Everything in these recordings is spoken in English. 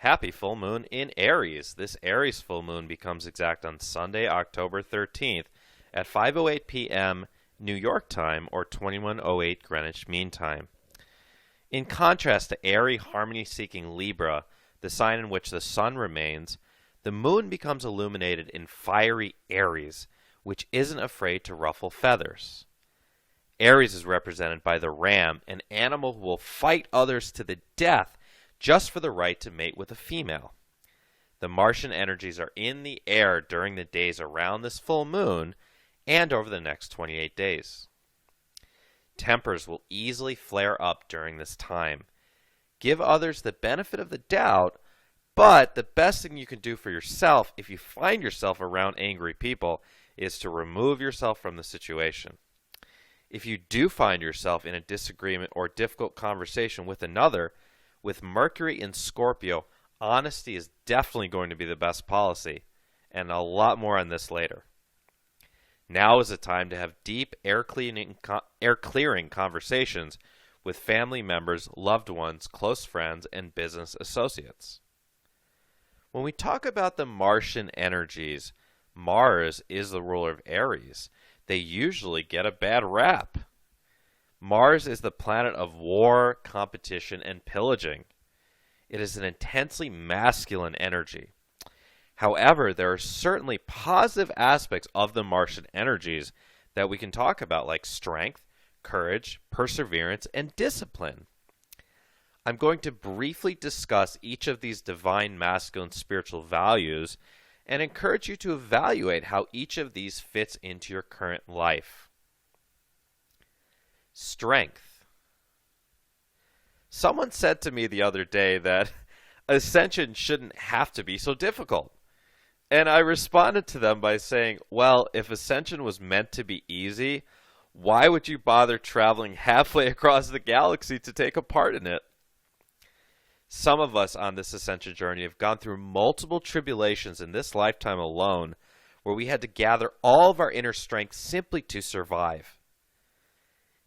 Happy full moon in Aries. This Aries full moon becomes exact on Sunday, October 13th at 5:08 p.m. New York time or 21:08 Greenwich Mean Time. In contrast to airy, harmony-seeking Libra, the sign in which the sun remains, the moon becomes illuminated in fiery Aries, which isn't afraid to ruffle feathers. Aries is represented by the ram, an animal who will fight others to the death just for the right to mate with a female. The Martian energies are in the air during the days around this full moon and over the next 28 days. Tempers will easily flare up during this time. Give others the benefit of the doubt, but the best thing you can do for yourself if you find yourself around angry people is to remove yourself from the situation. If you do find yourself in a disagreement or difficult conversation with another, with Mercury in Scorpio, honesty is definitely going to be the best policy, and a lot more on this later. Now is the time to have deep air-clearing conversations with family members, loved ones, close friends, and business associates. When we talk about the Martian energies, Mars is the ruler of Aries. They usually get a bad rap. Mars is the planet of war, competition, and pillaging. It is an intensely masculine energy. However, there are certainly positive aspects of the Martian energies that we can talk about, like strength, courage, perseverance, and discipline. I'm going to briefly discuss each of these divine masculine spiritual values and encourage you to evaluate how each of these fits into your current life. Strength. Someone said to me the other day that ascension shouldn't have to be so difficult. And I responded to them by saying, well, if ascension was meant to be easy, why would you bother traveling halfway across the galaxy to take a part in it? Some of us on this ascension journey have gone through multiple tribulations in this lifetime alone, where we had to gather all of our inner strength simply to survive.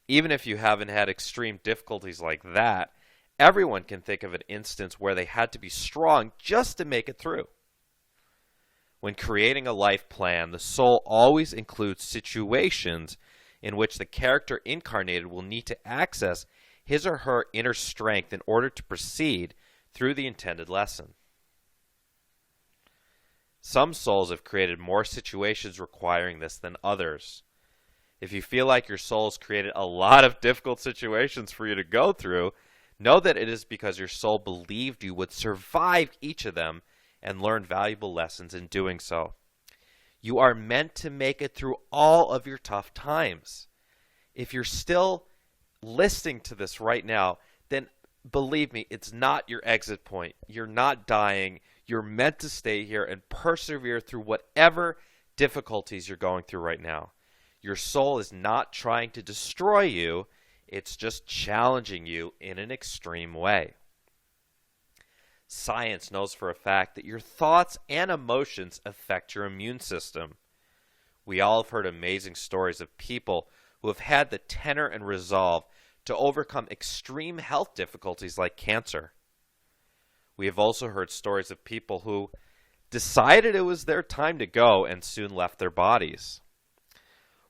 Even if you haven't had extreme difficulties like that, everyone can think of an instance where they had to be strong just to make it through. When creating a life plan, the soul always includes situations in which the character incarnated will need to access his or her inner strength in order to proceed through the intended lesson. Some souls have created more situations requiring this than others. If you feel like your soul has created a lot of difficult situations for you to go through, know that it is because your soul believed you would survive each of them and learn valuable lessons in doing so. You are meant to make it through all of your tough times. If you're still listening to this right now, then believe me, it's not your exit point. You're not dying. You're meant to stay here and persevere through whatever difficulties you're going through right now. Your soul is not trying to destroy you. It's just challenging you in an extreme way. Science knows for a fact that your thoughts and emotions affect your immune system. We all have heard amazing stories of people who have had the tenor and resolve to overcome extreme health difficulties like cancer. We have also heard stories of people who decided it was their time to go and soon left their bodies.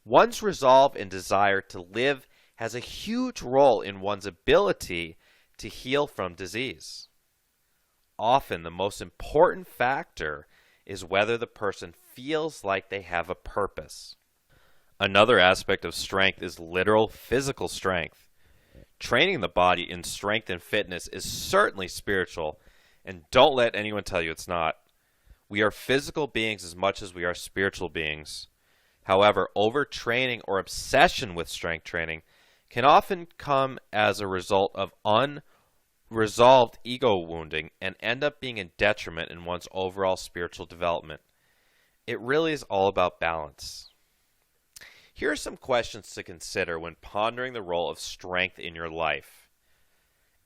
One's resolve and desire to live has a huge role in one's ability to heal from disease. Often, the most important factor is whether the person feels like they have a purpose. Another aspect of strength is literal physical strength. Training the body in strength and fitness is certainly spiritual, and don't let anyone tell you it's not. We are physical beings as much as we are spiritual beings. However, overtraining or obsession with strength training can often come as a result of unresolved ego wounding and end up being a detriment in one's overall spiritual development. It really is all about balance. Here are some questions to consider when pondering the role of strength in your life.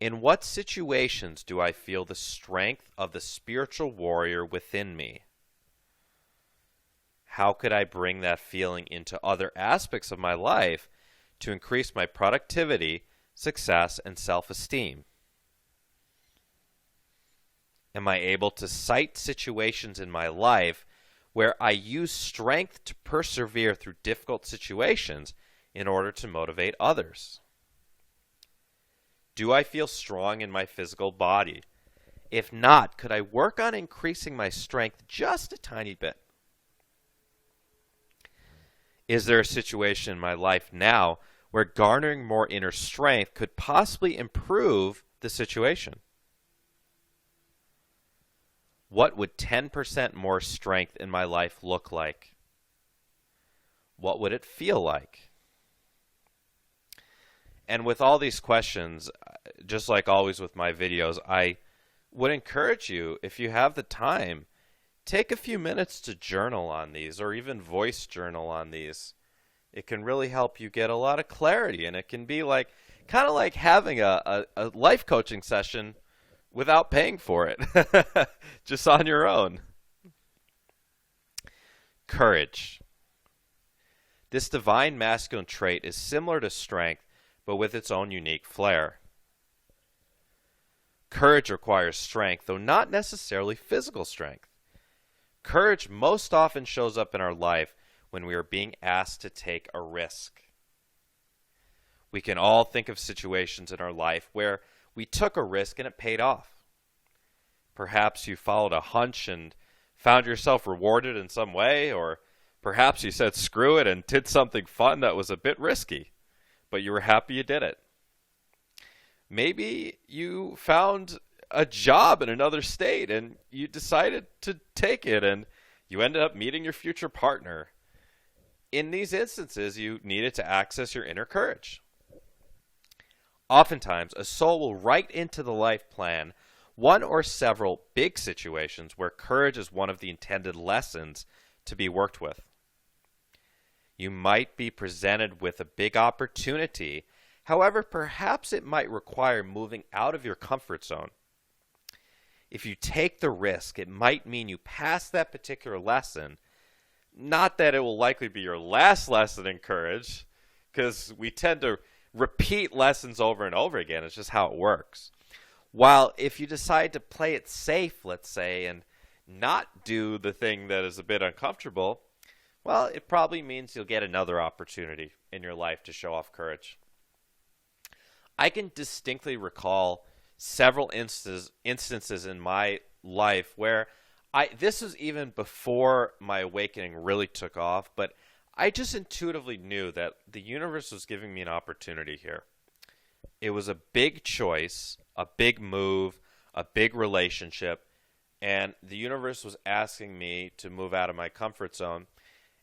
In what situations do I feel the strength of the spiritual warrior within me? How could I bring that feeling into other aspects of my life to increase my productivity, success, and self-esteem? Am I able to cite situations in my life where I use strength to persevere through difficult situations in order to motivate others? Do I feel strong in my physical body? If not, could I work on increasing my strength just a tiny bit? Is there a situation in my life now where garnering more inner strength could possibly improve the situation? What would 10% more strength in my life look like? What would it feel like? And with all these questions, just like always with my videos, I would encourage you, if you have the time, take a few minutes to journal on these or even voice journal on these. It can really help you get a lot of clarity, and it can be like kind of like having a life coaching session without paying for it, just on your own. Courage. This divine masculine trait is similar to strength, but with its own unique flair. Courage requires strength, though not necessarily physical strength. Courage most often shows up in our life when we are being asked to take a risk. We can all think of situations in our life where we took a risk and it paid off. Perhaps you followed a hunch and found yourself rewarded in some way, or perhaps you said screw it and did something fun that was a bit risky, but you were happy you did it. Maybe you found a job in another state and you decided to take it and you ended up meeting your future partner. In these instances, you needed to access your inner courage. Oftentimes, a soul will write into the life plan one or several big situations where courage is one of the intended lessons to be worked with. You might be presented with a big opportunity. However, perhaps it might require moving out of your comfort zone. If you take the risk, it might mean you pass that particular lesson. Not that it will likely be your last lesson in courage, because we tend to repeat lessons over and over again. It's just how it works. While if you decide to play it safe, let's say, and not do the thing that is a bit uncomfortable, well, it probably means you'll get another opportunity in your life to show off courage. I can distinctly recall several instances in my life where this was even before my awakening really took off, but I just intuitively knew that the universe was giving me an opportunity here. It was a big choice, a big move, a big relationship, and the universe was asking me to move out of my comfort zone.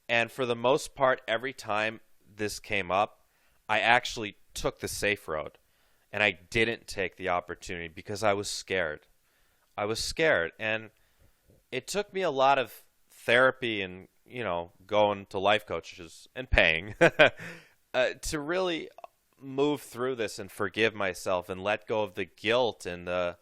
And for the most part, every time this came up, I actually took the safe road. And I didn't take the opportunity because I was scared. I was scared. And it took me a lot of therapy and, going to life coaches and paying to really move through this and forgive myself and let go of the guilt and the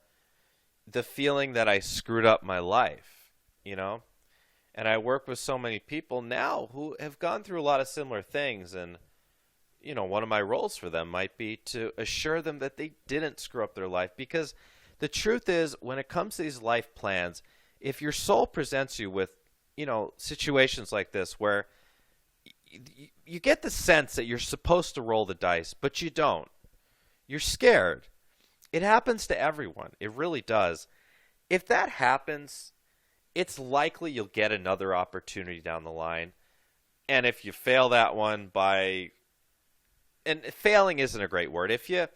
feeling that I screwed up my life, And I work with so many people now who have gone through a lot of similar things, and one of my roles for them might be to assure them that they didn't screw up their life. Because the truth is, when it comes to these life plans, if your soul presents you with, situations like this where you get the sense that you're supposed to roll the dice, but you don't. You're scared. It happens to everyone. It really does. If that happens, it's likely you'll get another opportunity down the line. And if you fail that one and failing isn't a great word. If you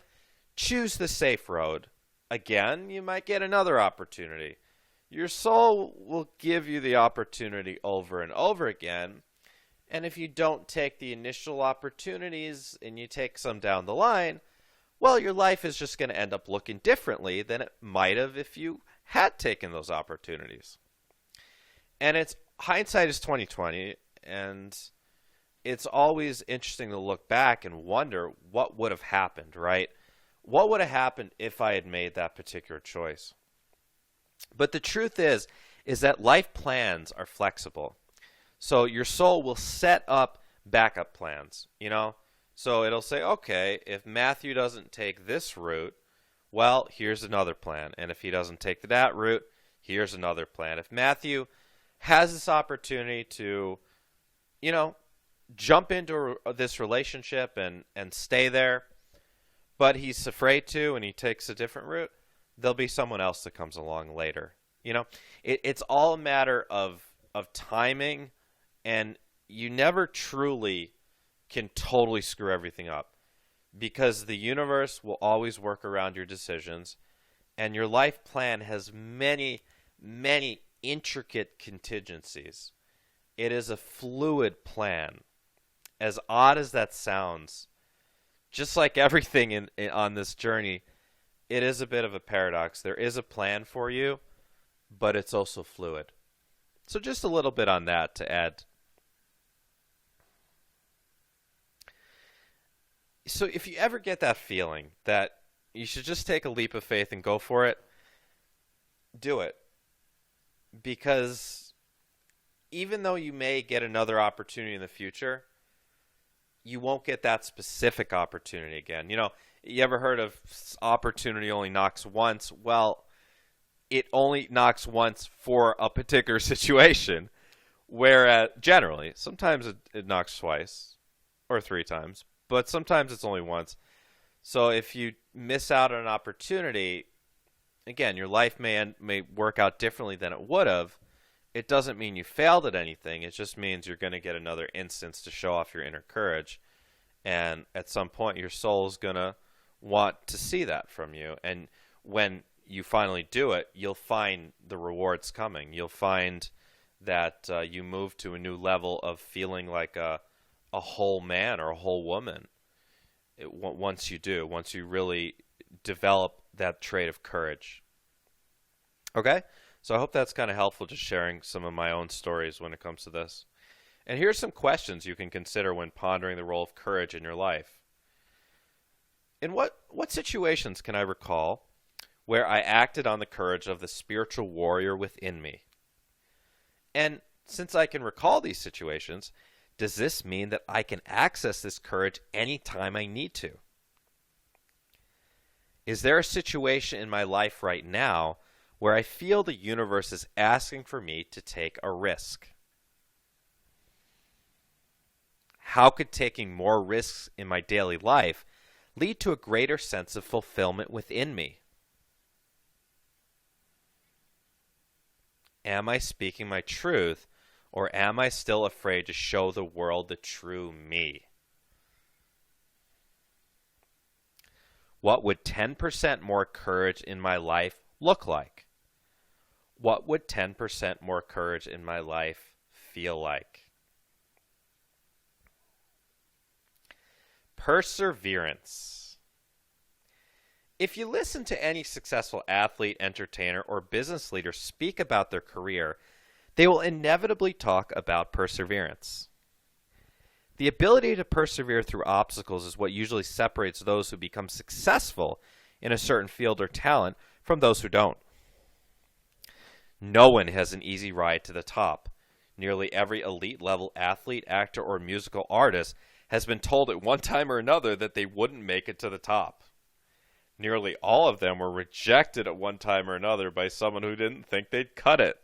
choose the safe road, again, you might get another opportunity. Your soul will give you the opportunity over and over again. And if you don't take the initial opportunities and you take some down the line, well, your life is just going to end up looking differently than it might have if you had taken those opportunities. And hindsight is 20/20, and it's always interesting to look back and wonder what would have happened, right? What would have happened if I had made that particular choice? But the truth is that life plans are flexible. So your soul will set up backup plans, So it'll say, okay, if Matthew doesn't take this route, well, here's another plan. And if he doesn't take that route, here's another plan. If Matthew has this opportunity to, you know, jump into this relationship and stay there, but he's afraid to and he takes a different route, there'll be someone else that comes along later. You know, it's all a matter of timing, and you never truly can totally screw everything up because the universe will always work around your decisions, and your life plan has many, many intricate contingencies. It is a fluid plan. As odd as that sounds, just like everything on this journey, it is a bit of a paradox. There is a plan for you, but it's also fluid. So just a little bit on that to add. So if you ever get that feeling that you should just take a leap of faith and go for it, do it. Because even though you may get another opportunity in the future, you won't get that specific opportunity again. You know, you ever heard of opportunity only knocks once? Well, it only knocks once for a particular situation. Whereas generally, sometimes it knocks twice or 3 times, but sometimes it's only once. So if you miss out on an opportunity, again, your life may work out differently than it would have. It doesn't mean you failed at anything. It just means you're going to get another instance to show off your inner courage. And at some point, your soul is going to want to see that from you. And when you finally do it, you'll find the rewards coming. You'll find that you move to a new level of feeling like a whole man or a whole woman. Once you really develop that trait of courage. Okay? So I hope that's kind of helpful, just sharing some of my own stories when it comes to this. And here's some questions you can consider when pondering the role of courage in your life. In what situations can I recall where I acted on the courage of the spiritual warrior within me? And since I can recall these situations, does this mean that I can access this courage anytime I need to? Is there a situation in my life right now where I feel the universe is asking for me to take a risk? How could taking more risks in my daily life lead to a greater sense of fulfillment within me? Am I speaking my truth, or am I still afraid to show the world the true me? What would 10% more courage in my life look like? What would 10% more courage in my life feel like? Perseverance. If you listen to any successful athlete, entertainer, or business leader speak about their career, they will inevitably talk about perseverance. The ability to persevere through obstacles is what usually separates those who become successful in a certain field or talent from those who don't. No one has an easy ride to the top. Nearly every elite level athlete, actor, or musical artist has been told at one time or another that they wouldn't make it to the top. Nearly all of them were rejected at one time or another by someone who didn't think they'd cut it.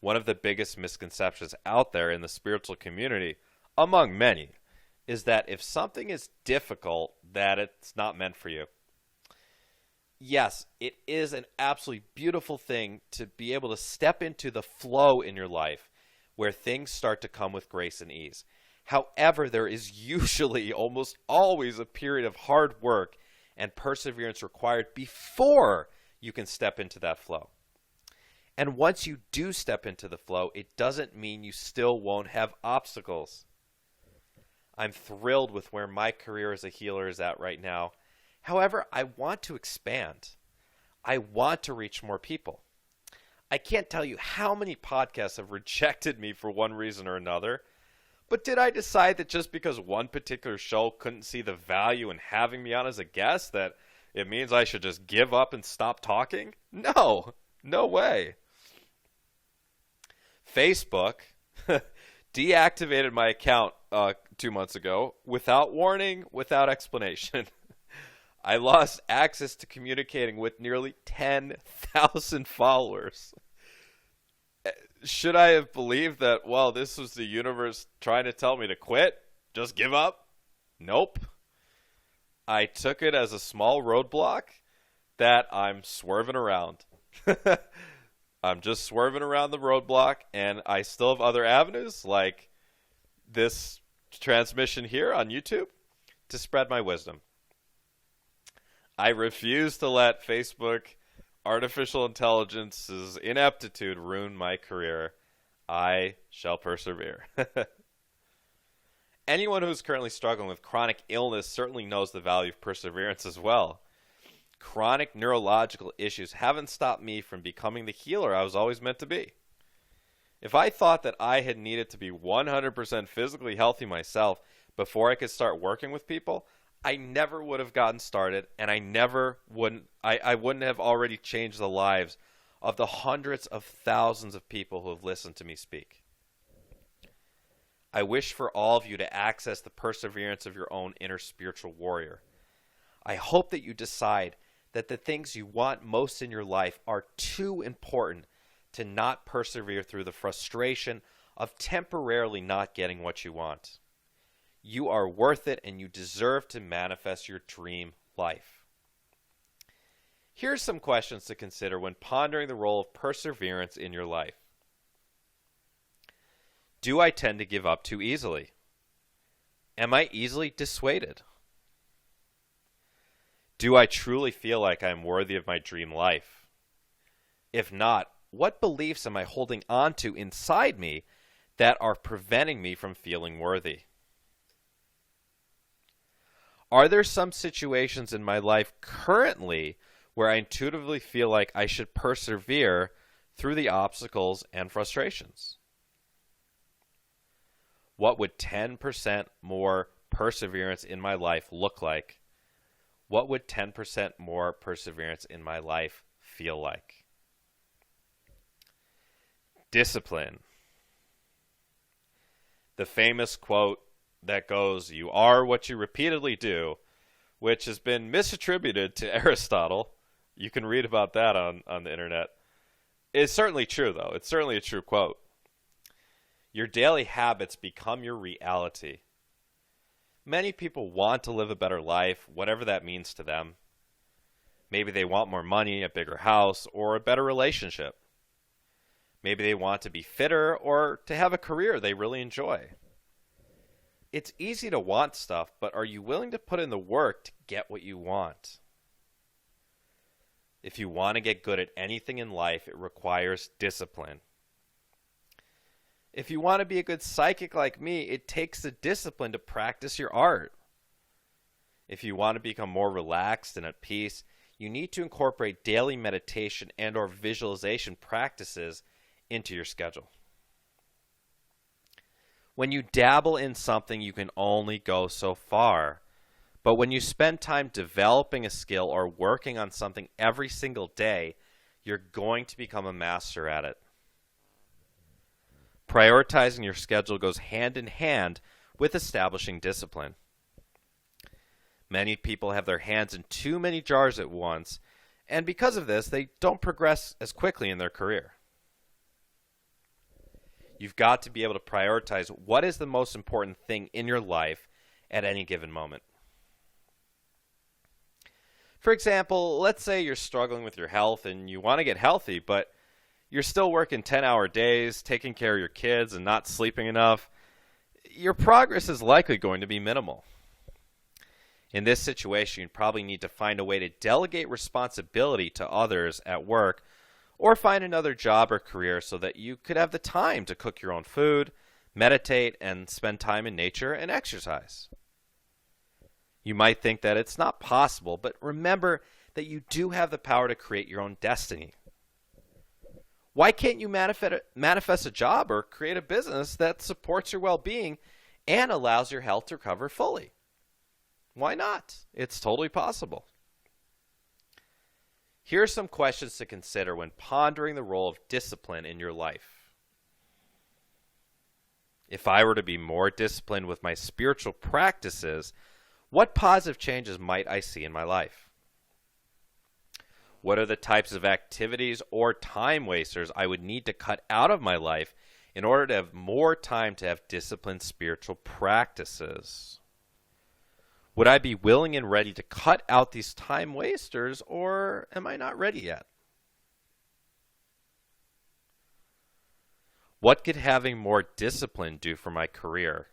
One of the biggest misconceptions out there in the spiritual community, among many, is that if something is difficult, that it's not meant for you. Yes, it is an absolutely beautiful thing to be able to step into the flow in your life where things start to come with grace and ease. However, there is usually almost always a period of hard work and perseverance required before you can step into that flow. And once you do step into the flow, it doesn't mean you still won't have obstacles. I'm thrilled with where my career as a healer is at right now. However, I want to expand. I want to reach more people. I can't tell you how many podcasts have rejected me for one reason or another. But did I decide that just because one particular show couldn't see the value in having me on as a guest, that it means I should just give up and stop talking? No way. Facebook deactivated my account 2 months ago without warning, without explanation. I lost access to communicating with nearly 10,000 followers. Should I have believed that, well, this was the universe trying to tell me to quit? Just give up? Nope. I took it as a small roadblock that I'm swerving around. I'm just swerving around the roadblock, and I still have other avenues, like this transmission here on YouTube, to spread my wisdom. I refuse to let Facebook artificial intelligence's ineptitude ruin my career. I shall persevere. Anyone who's currently struggling with chronic illness certainly knows the value of perseverance as well. Chronic neurological issues haven't stopped me from becoming the healer I was always meant to be. If I thought that I had needed to be 100% physically healthy myself before I could start working with people, I never would have gotten started, and I wouldn't have already changed the lives of the hundreds of thousands of people who have listened to me speak. I wish for all of you to access the perseverance of your own inner spiritual warrior. I hope that you decide that the things you want most in your life are too important to not persevere through the frustration of temporarily not getting what you want. You are worth it, and you deserve to manifest your dream life. Here are some questions to consider when pondering the role of perseverance in your life. Do I tend to give up too easily? Am I easily dissuaded? Do I truly feel like I am worthy of my dream life? If not, what beliefs am I holding on to inside me that are preventing me from feeling worthy? Are there some situations in my life currently where I intuitively feel like I should persevere through the obstacles and frustrations? What would 10% more perseverance in my life look like? What would 10% more perseverance in my life feel like? Discipline. The famous quote that goes, "You are what you repeatedly do," which has been misattributed to Aristotle. You can read about that on the internet. It's certainly true, though. It's certainly a true quote. Your daily habits become your reality. Many people want to live a better life, whatever that means to them. Maybe they want more money, a bigger house, or a better relationship. Maybe they want to be fitter or to have a career they really enjoy. It's easy to want stuff, but are you willing to put in the work to get what you want? If you want to get good at anything in life, it requires discipline. If you want to be a good psychic like me, it takes the discipline to practice your art. If you want to become more relaxed and at peace, you need to incorporate daily meditation and/or visualization practices into your schedule. When you dabble in something, you can only go so far. But when you spend time developing a skill or working on something every single day, you're going to become a master at it. Prioritizing your schedule goes hand in hand with establishing discipline. Many people have their hands in too many jars at once, and because of this, they don't progress as quickly in their career. You've got to be able to prioritize what is the most important thing in your life at any given moment. For example, let's say you're struggling with your health and you want to get healthy, but you're still working 10-hour days, taking care of your kids, and not sleeping enough. Your progress is likely going to be minimal. In this situation, you'd probably need to find a way to delegate responsibility to others at work or find another job or career so that you could have the time to cook your own food, meditate, and spend time in nature and exercise. You might think that it's not possible, but remember that you do have the power to create your own destiny. Why can't you manifest a job or create a business that supports your well-being and allows your health to recover fully? Why not? It's totally possible. Here are some questions to consider when pondering the role of discipline in your life. If I were to be more disciplined with my spiritual practices, What positive changes might I see in my life? What are the types of activities or time wasters I would need to cut out of my life in order to have more time to have disciplined spiritual practices? Would I be willing and ready to cut out these time wasters, or am I not ready yet? What could having more discipline do for my career?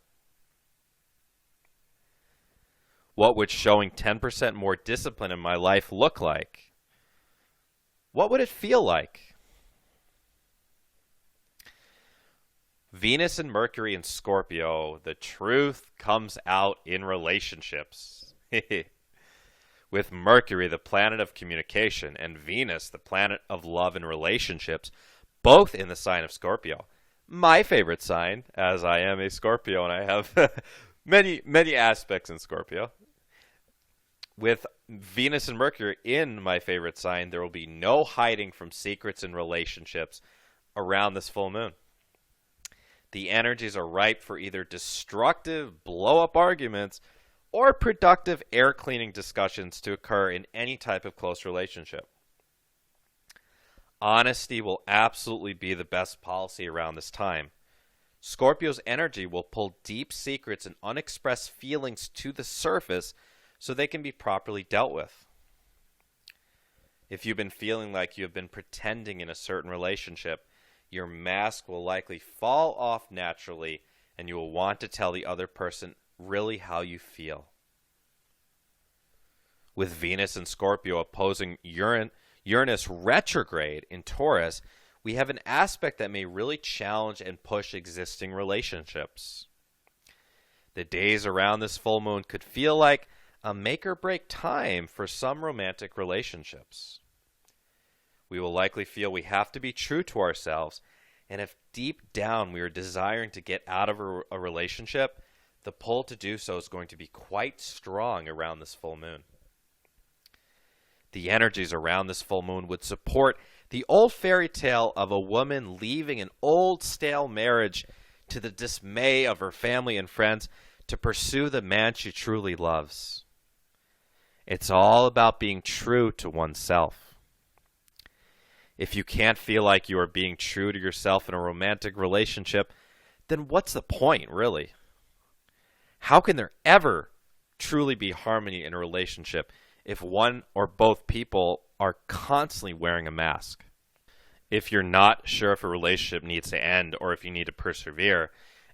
What would showing 10% more discipline in my life look like? What would it feel like? Venus and Mercury in Scorpio, the truth comes out in relationships. With Mercury, the planet of communication, and Venus, the planet of love and relationships, both in the sign of Scorpio. My favorite sign, as I am a Scorpio and I have many aspects in Scorpio. With Venus and Mercury in my favorite sign, there will be no hiding from secrets in relationships around this full moon. The energies are ripe for either destructive blow-up arguments or productive air-cleaning discussions to occur in any type of close relationship. Honesty will absolutely be the best policy around this time. Scorpio's energy will pull deep secrets and unexpressed feelings to the surface so they can be properly dealt with. If you've been feeling like you have been pretending in a certain relationship, your mask will likely fall off naturally and you will want to tell the other person really how you feel. With Venus and Scorpio opposing Uranus retrograde in Taurus, we have an aspect that may really challenge and push existing relationships. The days around this full moon could feel like a make or break time for some romantic relationships. We will likely feel we have to be true to ourselves, and if deep down we are desiring to get out of a relationship, the pull to do so is going to be quite strong around this full moon. The energies around this full moon would support the old fairy tale of a woman leaving an old stale marriage to the dismay of her family and friends to pursue the man she truly loves. It's all about being true to oneself. If you can't feel like you are being true to yourself in a romantic relationship, then what's the point, really? How can there ever truly be harmony in a relationship if one or both people are constantly wearing a mask? If you're not sure if a relationship needs to end or if you need to persevere,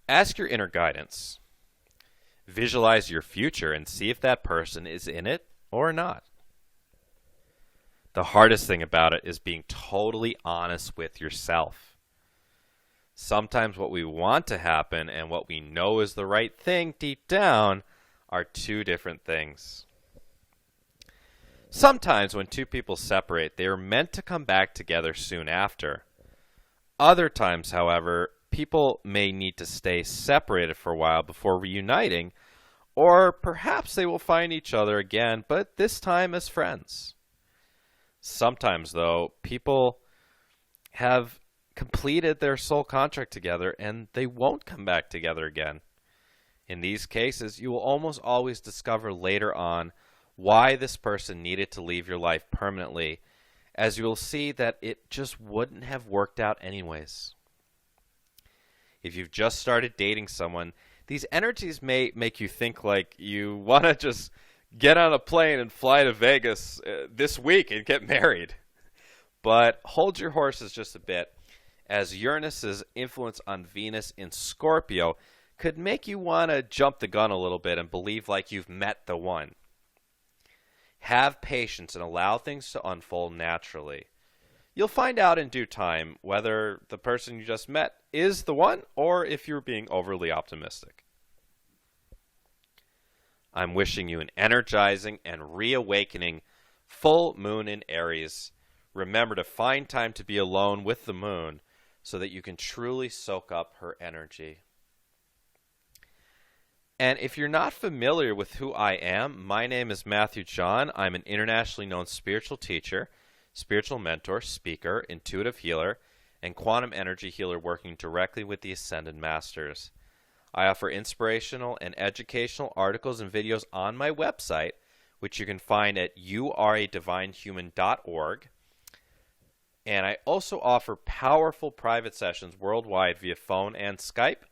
ask your inner guidance. Visualize your future and see if that person is in it or not. The hardest thing about it is being totally honest with yourself. Sometimes what we want to happen and what we know is the right thing deep down are two different things. Sometimes when two people separate, they are meant to come back together soon after. Other times, however, people may need to stay separated for a while before reuniting, or perhaps they will find each other again, but this time as friends. Sometimes, though, people have completed their soul contract together and they won't come back together again. In these cases, you will almost always discover later on why this person needed to leave your life permanently, as you will see that it just wouldn't have worked out anyways. If you've just started dating someone, these energies may make you think like you want to just get on a plane and fly to Vegas this week and get married. But hold your horses just a bit, as Uranus's influence on Venus in Scorpio could make you want to jump the gun a little bit and believe like you've met the one. Have patience and allow things to unfold naturally. You'll find out in due time whether the person you just met is the one or if you're being overly optimistic. I'm wishing you an energizing and reawakening full moon in Aries. Remember to find time to be alone with the moon so that you can truly soak up her energy. And if you're not familiar with who I am, my name is Matthew John. I'm an internationally known spiritual teacher, spiritual mentor, speaker, intuitive healer, and quantum energy healer working directly with the Ascended Masters. I offer inspirational and educational articles and videos on my website, which you can find at youaredivinehuman.org. And I also offer powerful private sessions worldwide via phone and Skype.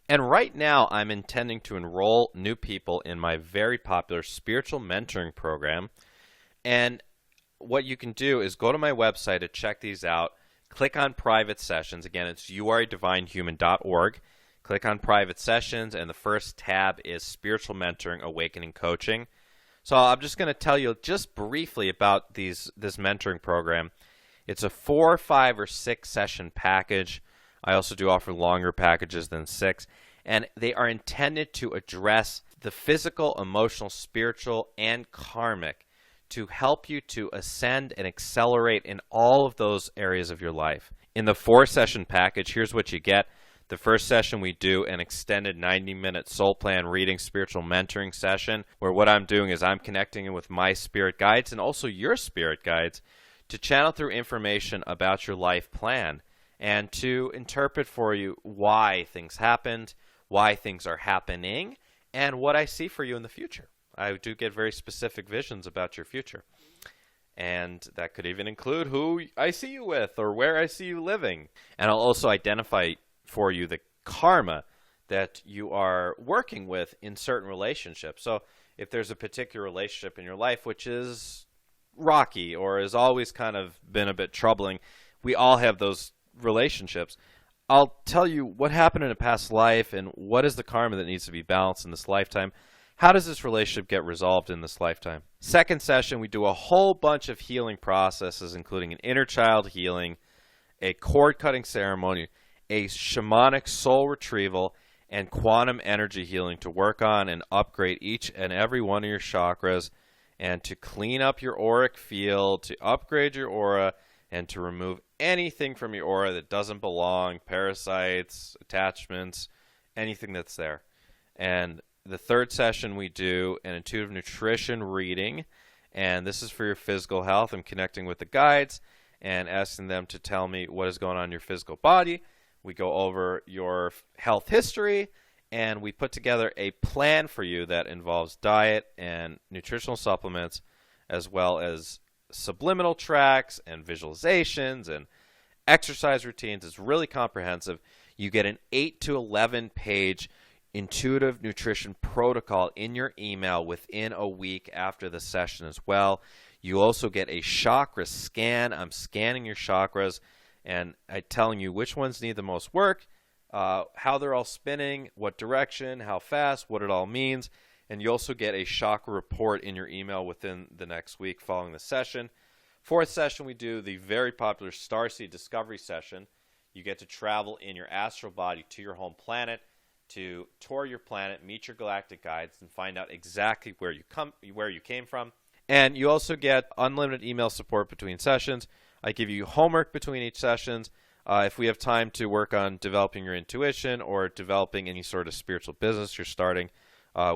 And right now, I'm intending to enroll new people in my very popular spiritual mentoring program. And what you can do is go to my website to check these out. Click on private sessions. Again, it's youaredivinehuman.org. Click on private sessions, and the first tab is spiritual mentoring, awakening coaching. So I'm just going to tell you just briefly about this mentoring program. It's a 4, 5, or 6 session package. I also do offer longer packages than 6. And they are intended to address the physical, emotional, spiritual, and karmic to help you to ascend and accelerate in all of those areas of your life. In the 4-session package, here's what you get. The first session, we do an extended 90-minute soul plan reading spiritual mentoring session, where what I'm doing is I'm connecting in with my spirit guides and also your spirit guides to channel through information about your life plan and to interpret for you why things happened, why things are happening, and what I see for you in the future. I do get very specific visions about your future. And that could even include who I see you with or where I see you living. And I'll also identify for you the karma that you are working with in certain relationships. So if there's a particular relationship in your life which is rocky or has always kind of been a bit troubling, we all have those relationships. I'll tell you what happened in a past life and what is the karma that needs to be balanced in this lifetime. How does this relationship get resolved in this lifetime? Second session, we do a whole bunch of healing processes, including an inner child healing, a cord cutting ceremony, a shamanic soul retrieval, and quantum energy healing to work on and upgrade each and every one of your chakras and to clean up your auric field, to upgrade your aura, and to remove anything from your aura that doesn't belong, parasites, attachments, anything that's there. And the third session, we do an intuitive nutrition reading, and this is for your physical health. I'm connecting with the guides and asking them to tell me what is going on in your physical body. We go over your health history, and we put together a plan for you that involves diet and nutritional supplements, as well as subliminal tracks and visualizations and exercise routines. It's really comprehensive. You get an 8 to 11 page intuitive nutrition protocol in your email within a week after the session as well. You also get a chakra scan. I'm scanning your chakras and I'm telling you which ones need the most work, how they're all spinning, what direction, how fast, what it all means. And you also get a chakra report in your email within the next week following the session. Fourth session, we do the very popular Starseed discovery session. You get to travel in your astral body to your home planet, to tour your planet, meet your galactic guides, and find out exactly where you came from. And you also get unlimited email support between sessions. I give you homework between each sessions. If we have time to work on developing your intuition or developing any sort of spiritual business you're starting,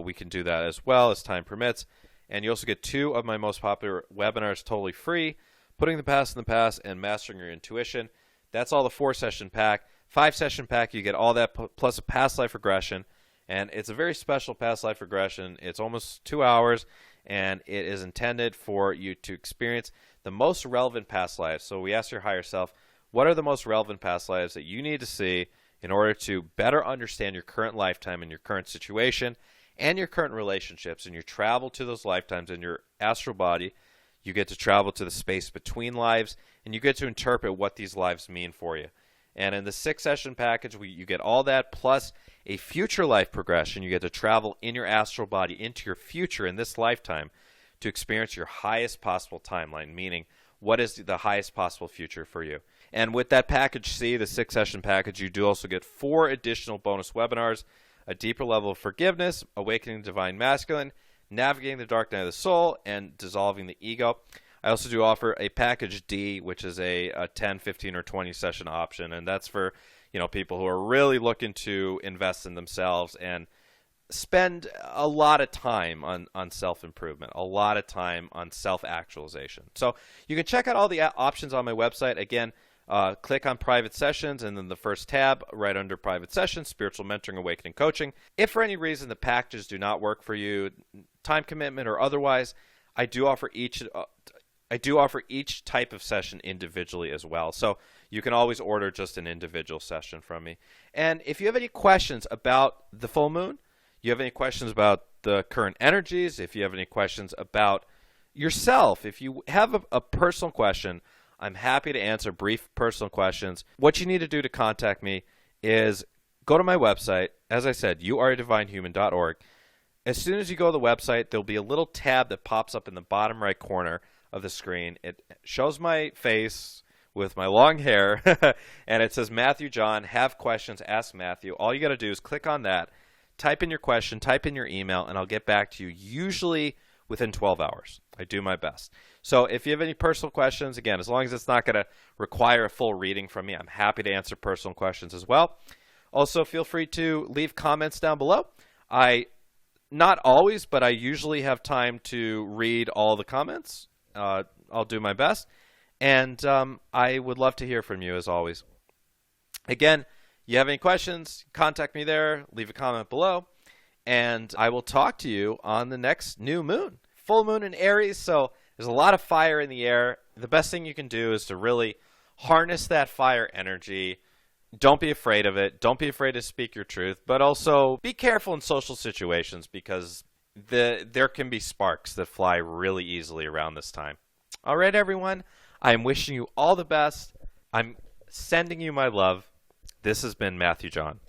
we can do that as well as time permits. And you also get 2 of my most popular webinars totally free, Putting the Past in the Past and Mastering Your Intuition. That's all the 4-session pack. 5-session pack, you get all that plus a past life regression. And it's a very special past life regression. It's almost 2 hours, and it is intended for you to experience the most relevant past lives. So we ask your higher self, what are the most relevant past lives that you need to see in order to better understand your current lifetime and your current situation and your current relationships? And you travel to those lifetimes in your astral body. You get to travel to the space between lives, and you get to interpret what these lives mean for you. And in the 6-session package, you get all that plus a future life progression. You get to travel in your astral body into your future in this lifetime to experience your highest possible timeline, meaning what is the highest possible future for you. And with that package C, the 6-session package, you do also get 4 additional bonus webinars: a deeper level of forgiveness, awakening the divine masculine, navigating the dark night of the soul, and dissolving the ego. I also do offer a package D, which is a 10, 15, or 20 session option, and that's for people who are really looking to invest in themselves and spend a lot of time on self-improvement, a lot of time on self-actualization. So you can check out all the options on my website. Again, Click on private sessions, and then the first tab right under private sessions, spiritual mentoring, awakening coaching. If for any reason the packages do not work for you, time commitment or otherwise, I do offer each type of session individually as well. So you can always order just an individual session from me. And if you have any questions about the full moon, you have any questions about the current energies, if you have any questions about yourself, if you have a personal question, I'm happy to answer brief personal questions. What you need to do to contact me is go to my website. As I said, youaredivinehuman.org. As soon as you go to the website, there'll be a little tab that pops up in the bottom right corner of the screen. It shows my face with my long hair, and it says Matthew John, have questions, ask Matthew. All you got to do is click on that, type in your question, type in your email, and I'll get back to you usually within 12 hours. I do my best. So if you have any personal questions, again, as long as it's not going to require a full reading from me, I'm happy to answer personal questions as well. Also, feel free to leave comments down below. Not always, but I usually have time to read all the comments. I'll do my best. And I would love to hear from you as always. Again, you have any questions, contact me there, leave a comment below, and I will talk to you on the next new moon. Full moon in Aries, so there's a lot of fire in the air. The best thing you can do is to really harness that fire energy. Don't be afraid of it. Don't be afraid to speak your truth, but also be careful in social situations because there can be sparks that fly really easily around this time. All right, everyone. I'm wishing you all the best. I'm sending you my love. This has been Matthew John.